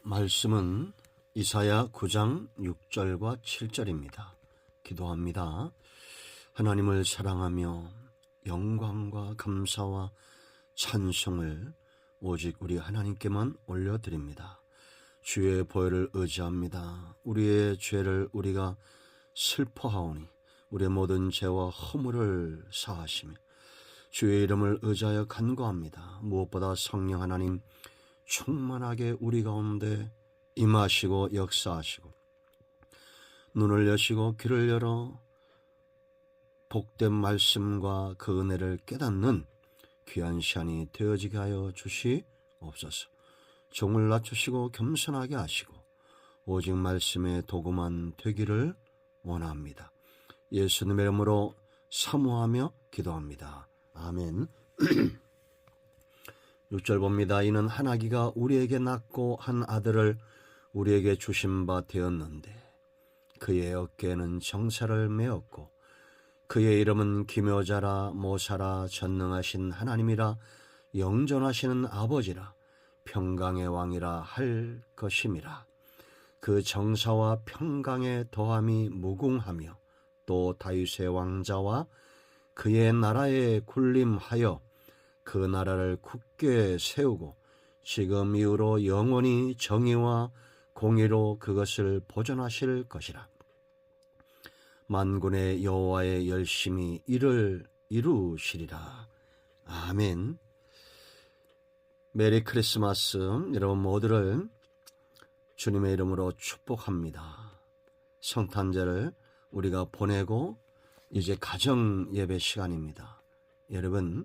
말씀은 이사야 9장 6절과 7절입니다. 기도합니다. 하나님을 사랑하며 영광과 감사와 찬송을 오직 우리 하나님께만 올려드립니다. 주의 보혈을 의지합니다. 우리의 죄를 우리가 슬퍼하오니 우리의 모든 죄와 허물을 사하시며 주의 이름을 의지하여 간구합니다. 무엇보다 성령 하나님 충만하게 우리 가운데 임하시고 역사하시고 눈을 여시고 귀를 열어 복된 말씀과 그 은혜를 깨닫는 귀한 시간이 되어지게 하여 주시옵소서. 종을 낮추시고 겸손하게 하시고 오직 말씀의 도구만 되기를 원합니다. 예수님의 이름으로 사모하며 기도합니다. 아멘. 6절 봅니다. 이는 한 아기가 우리에게 낳고 한 아들을 우리에게 주신 바 되었는데 그의 어깨에는 정사를 메었고 그의 이름은 기묘자라 모사라 전능하신 하나님이라 영존하시는 아버지라 평강의 왕이라 할 것임이라. 그 정사와 평강의 더함이 무궁하며 또 다윗의 왕자와 그의 나라에 군림하여 그 나라를 굳게 세우고 지금 이후로 영원히 정의와 공의로 그것을 보존하실 것이라. 만군의 여호와의 열심히 이를 이루시리라. 아멘. 메리 크리스마스. 여러분 모두를 주님의 이름으로 축복합니다. 성탄절을 우리가 보내고 이제 가정 예배 시간입니다. 여러분,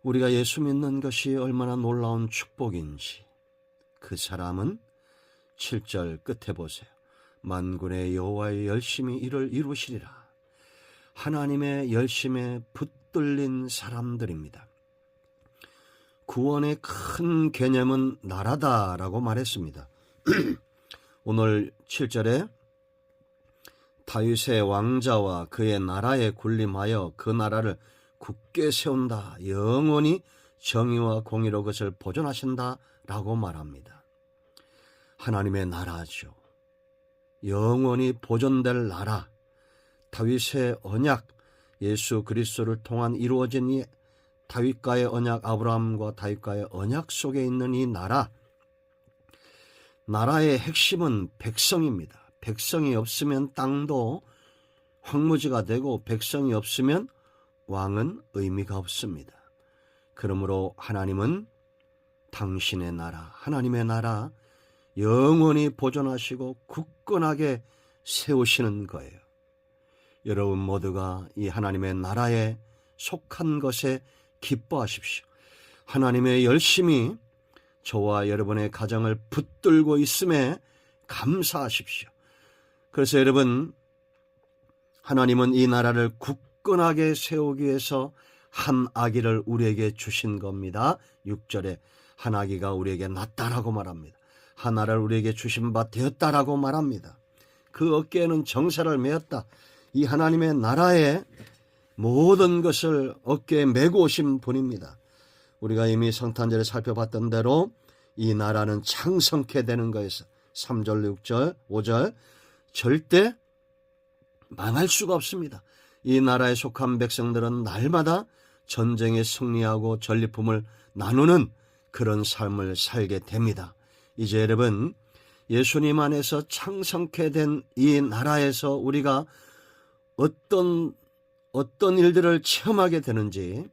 우리가 예수 믿는 것이 얼마나 놀라운 축복인지 그 사람은 7절 끝에 보세요. 만군의 여호와의 열심히 이를 이루시리라. 하나님의 열심에 붙들린 사람들입니다. 구원의 큰 개념은 나라다라고 말했습니다. 오늘 7절에 다윗의 왕자와 그의 나라에 군림하여 그 나라를 굳게 세운다. 영원히 정의와 공의로 그것을 보존하신다 라고 말합니다. 하나님의 나라죠. 영원히 보존될 나라. 다윗의 언약, 예수 그리스도를 통한 이루어진 이 다윗과의 언약, 아브라함과 다윗과의 언약 속에 있는 이 나라. 나라의 핵심은 백성입니다. 백성이 없으면 땅도 황무지가 되고 백성이 없으면 왕은 의미가 없습니다. 그러므로 하나님은 당신의 나라, 하나님의 나라 영원히 보존하시고 굳건하게 세우시는 거예요. 여러분 모두가 이 하나님의 나라에 속한 것에 기뻐하십시오. 하나님의 열심히 저와 여러분의 가정을 붙들고 있음에 감사하십시오. 그래서 여러분, 하나님은 이 나라를 굳건하게 세우기 위해서 한 아기를 우리에게 주신 겁니다. 6절에 한 아기가 우리에게 낳았다라고 말합니다. 하나를 우리에게 주신 바 되었다라고 말합니다. 그 어깨에는 정사를 메었다. 이 하나님의 나라의 모든 것을 어깨에 메고 오신 분입니다. 우리가 이미 성탄절에 살펴봤던 대로 이 나라는 창성케 되는 거에서 3절, 6절, 5절 절대 망할 수가 없습니다. 이 나라에 속한 백성들은 날마다 전쟁에 승리하고 전리품을 나누는 그런 삶을 살게 됩니다. 이제 여러분, 예수님 안에서 창성케 된 이 나라에서 우리가 어떤 일들을 체험하게 되는지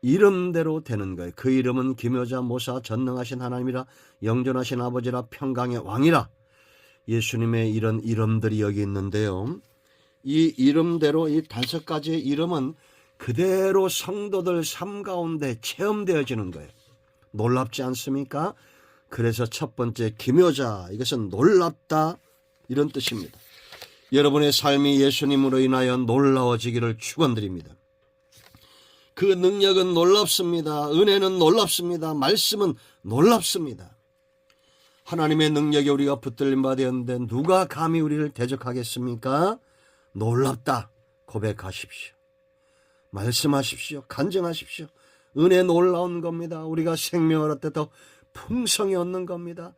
이름대로 되는 거예요. 그 이름은 기묘자 모사 전능하신 하나님이라 영존하신 아버지라 평강의 왕이라. 예수님의 이런 이름들이 여기 있는데요. 이 이름대로 이 5가지의 이름은 그대로 성도들 삶 가운데 체험되어지는 거예요. 놀랍지 않습니까? 그래서 첫 번째 기묘자, 이것은 놀랍다 이런 뜻입니다. 여러분의 삶이 예수님으로 인하여 놀라워지기를 축원드립니다. 그 능력은 놀랍습니다. 은혜는 놀랍습니다. 말씀은 놀랍습니다. 하나님의 능력에 우리가 붙들림 바 되었는데 누가 감히 우리를 대적하겠습니까? 놀랍다 고백하십시오. 말씀하십시오. 간증하십시오. 은혜 놀라운 겁니다. 우리가 생명을 얻되 더 풍성히 얻는 겁니다.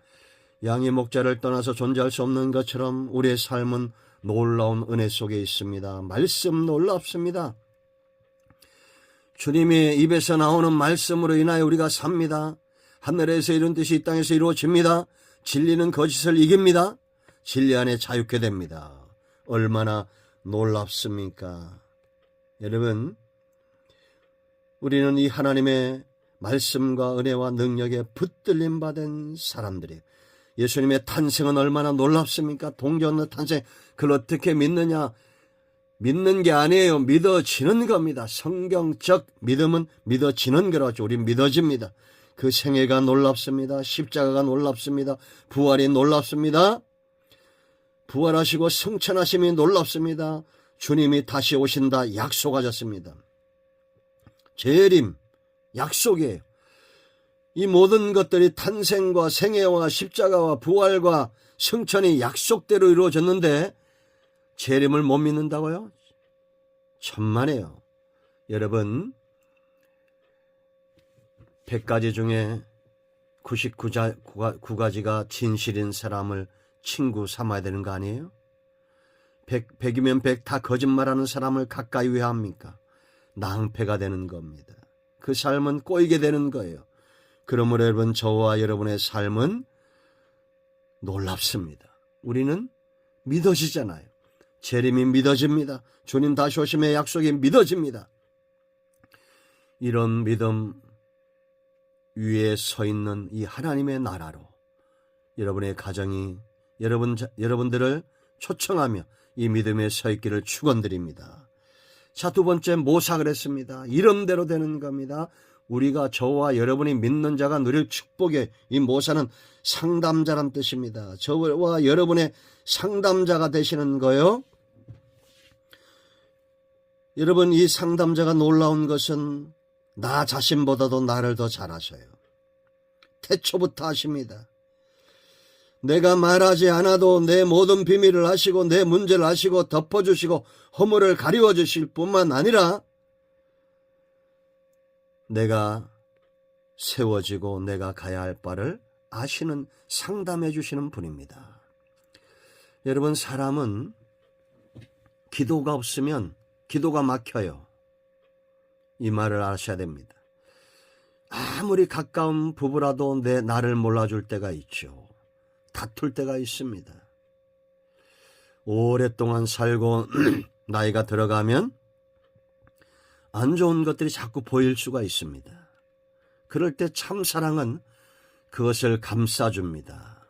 양의 목자를 떠나서 존재할 수 없는 것처럼 우리의 삶은 놀라운 은혜 속에 있습니다. 말씀 놀랍습니다. 주님의 입에서 나오는 말씀으로 인하여 우리가 삽니다. 하늘에서 이룬 뜻이 이 땅에서 이루어집니다. 진리는 거짓을 이깁니다. 진리 안에 자유케 됩니다. 얼마나 놀랍습니까? 여러분, 우리는 이 하나님의 말씀과 은혜와 능력에 붙들림 받은 사람들이에요. 예수님의 탄생은 얼마나 놀랍습니까? 동정의 탄생, 그걸 어떻게 믿느냐? 믿는 게 아니에요. 믿어지는 겁니다. 성경적 믿음은 믿어지는 거라죠. 우린 믿어집니다. 그 생애가 놀랍습니다. 십자가가 놀랍습니다. 부활이 놀랍습니다. 부활하시고 승천하심이 놀랍습니다. 주님이 다시 오신다 약속하셨습니다. 재림, 약속이에요. 이 모든 것들이 탄생과 생애와 십자가와 부활과 승천이 약속대로 이루어졌는데 재림을 못 믿는다고요? 천만에요. 여러분, 100가지 중에 99가지가 진실인 사람을 친구 삼아야 되는 거 아니에요? 100이면 100 다 거짓말하는 사람을 가까이 왜 합니까? 낭패가 되는 겁니다. 그 삶은 꼬이게 되는 거예요. 그러므로 여러분, 저와 여러분의 삶은 놀랍습니다. 우리는 믿어지잖아요. 재림이 믿어집니다. 주님 다시 오심의 약속이 믿어집니다. 이런 믿음 위에 서 있는 이 하나님의 나라로 여러분의 가정이 여러분들을 초청하며 이 믿음에 서 있기를 축원드립니다. 자, 두 번째, 모사 그랬습니다. 이름대로 되는 겁니다. 우리가 저와 여러분이 믿는 자가 누릴 축복의 이 모사는 상담자란 뜻입니다. 저와 여러분의 상담자가 되시는 거요. 여러분, 이 상담자가 놀라운 것은 나 자신보다도 나를 더 잘 아셔요. 태초부터 아십니다. 내가 말하지 않아도 내 모든 비밀을 아시고 내 문제를 아시고 덮어주시고 허물을 가리워주실 뿐만 아니라 내가 세워지고 내가 가야 할 바를 아시는, 상담해 주시는 분입니다. 여러분, 사람은 기도가 없으면 기도가 막혀요. 이 말을 아셔야 됩니다. 아무리 가까운 부부라도 나를 몰라줄 때가 있죠. 다툴 때가 있습니다. 오랫동안 살고 나이가 들어가면 안 좋은 것들이 자꾸 보일 수가 있습니다. 그럴 때 참 사랑은 그것을 감싸줍니다.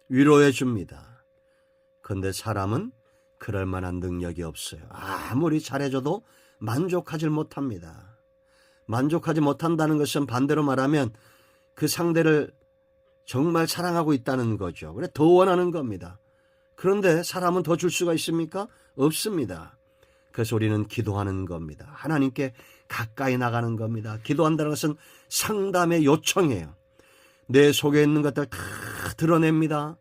위로해줍니다. 그런데 사람은 그럴 만한 능력이 없어요. 아무리 잘해줘도 만족하지 못합니다. 만족하지 못한다는 것은 반대로 말하면 그 상대를 정말 사랑하고 있다는 거죠. 그래, 더 원하는 겁니다. 그런데 사람은 더 줄 수가 있습니까? 없습니다. 그래서 우리는 기도하는 겁니다. 하나님께 가까이 나가는 겁니다. 기도한다는 것은 상담의 요청이에요. 내 속에 있는 것들 다 드러냅니다.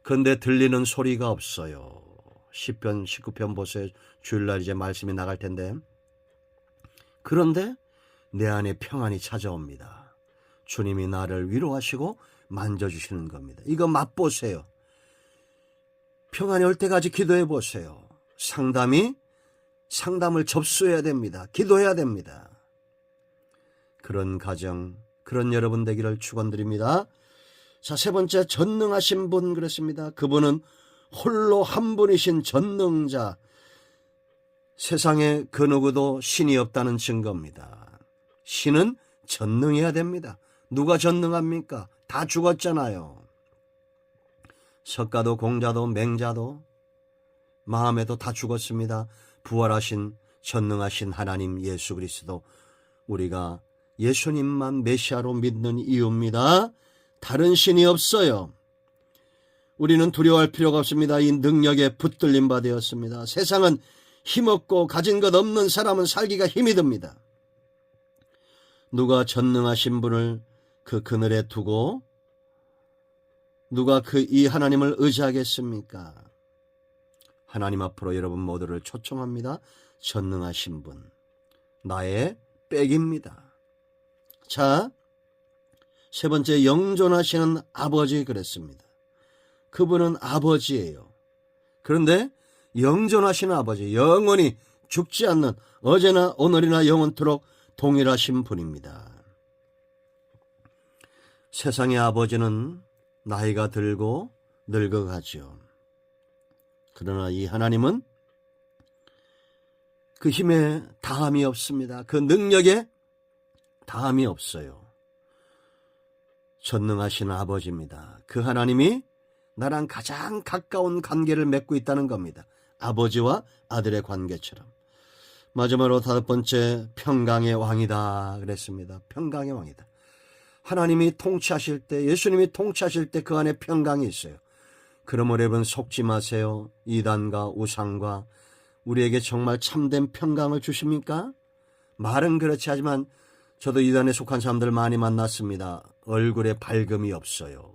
그런데 들리는 소리가 없어요. 시편 19편 보세요. 주일날 이제 말씀이 나갈 텐데. 그런데 내 안에 평안이 찾아옵니다. 주님이 나를 위로하시고 만져주시는 겁니다. 이거 맛보세요. 평안이 올 때까지 기도해 보세요. 상담을 접수해야 됩니다. 기도해야 됩니다. 그런 가정, 그런 여러분 되기를 축원드립니다. 자, 세 번째, 전능하신 분 그랬습니다. 그분은 홀로 한 분이신 전능자, 세상에 그 누구도 신이 없다는 증거입니다. 신은 전능해야 됩니다. 누가 전능합니까? 다 죽었잖아요. 석가도 공자도 맹자도 마음에도 다 죽었습니다. 부활하신 전능하신 하나님 예수 그리스도, 우리가 예수님만 메시아로 믿는 이유입니다. 다른 신이 없어요. 우리는 두려워할 필요가 없습니다. 이 능력에 붙들림 바 되었습니다. 세상은 힘없고 가진 것 없는 사람은 살기가 힘이 듭니다. 누가 전능하신 분을 그 그늘에 두고 누가 이 하나님을 의지하겠습니까? 하나님 앞으로 여러분 모두를 초청합니다. 전능하신 분, 나의 백입니다. 자, 세 번째, 영존하시는 아버지 그랬습니다. 그분은 아버지예요. 그런데 영존하시는 아버지, 영원히 죽지 않는, 어제나 오늘이나 영원토록 동일하신 분입니다. 세상의 아버지는 나이가 들고 늙어가죠. 그러나 이 하나님은 그 힘에 다함이 없습니다. 그 능력에 다함이 없어요. 전능하신 아버지입니다. 그 하나님이 나랑 가장 가까운 관계를 맺고 있다는 겁니다. 아버지와 아들의 관계처럼. 마지막으로 다섯 번째, 평강의 왕이다 그랬습니다. 평강의 왕이다. 하나님이 통치하실 때, 예수님이 통치하실 때 그 안에 평강이 있어요. 그러므로 여러분 속지 마세요. 이단과 우상과 우리에게 정말 참된 평강을 주십니까? 말은 그렇지 하지만 저도 이단에 속한 사람들 많이 만났습니다. 얼굴에 밝음이 없어요.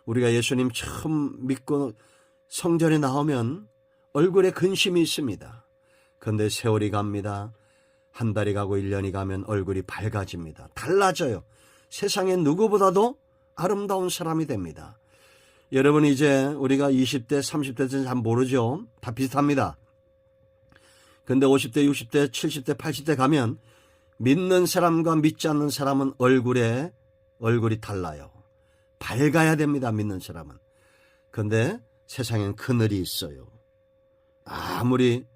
우리가 예수님 처음 믿고 성전에 나오면 얼굴에 근심이 있습니다. 그런데 세월이 갑니다. 한 달이 가고 1년이 가면 얼굴이 밝아집니다. 달라져요. 세상에 누구보다도 아름다운 사람이 됩니다. 여러분, 이제 우리가 20대, 30대는 잘 모르죠. 다 비슷합니다. 근데 50대, 60대, 70대, 80대 가면 믿는 사람과 믿지 않는 사람은 얼굴이 달라요. 밝아야 됩니다. 믿는 사람은. 그런데 세상엔 그늘이 있어요. 아무리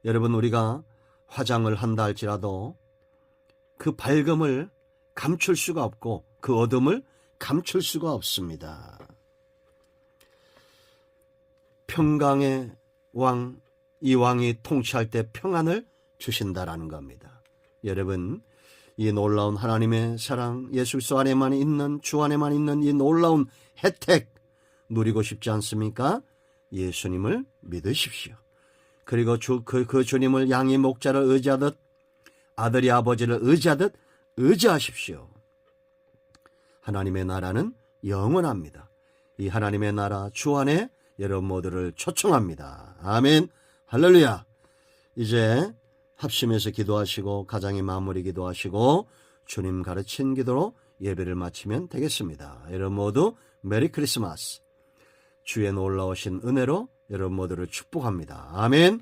여러분 우리가 화장을 한다 할지라도 그 밝음을 감출 수가 없고 그 어둠을 감출 수가 없습니다. 평강의 왕, 이 왕이 통치할 때 평안을 주신다라는 겁니다. 여러분, 이 놀라운 하나님의 사랑, 예수 그리스도 안에만 있는, 주 안에만 있는 이 놀라운 혜택 누리고 싶지 않습니까? 예수님을 믿으십시오. 그리고 그 주님을 양이 목자를 의지하듯 아들이 아버지를 의지하듯 의지하십시오. 하나님의 나라는 영원합니다. 이 하나님의 나라 주 안에 여러분 모두를 초청합니다. 아멘. 할렐루야. 이제 합심해서 기도하시고 가정의 마무리 기도하시고 주님 가르친 기도로 예배를 마치면 되겠습니다. 여러분 모두 메리 크리스마스. 주의 놀라우신 은혜로 여러분 모두를 축복합니다. 아멘.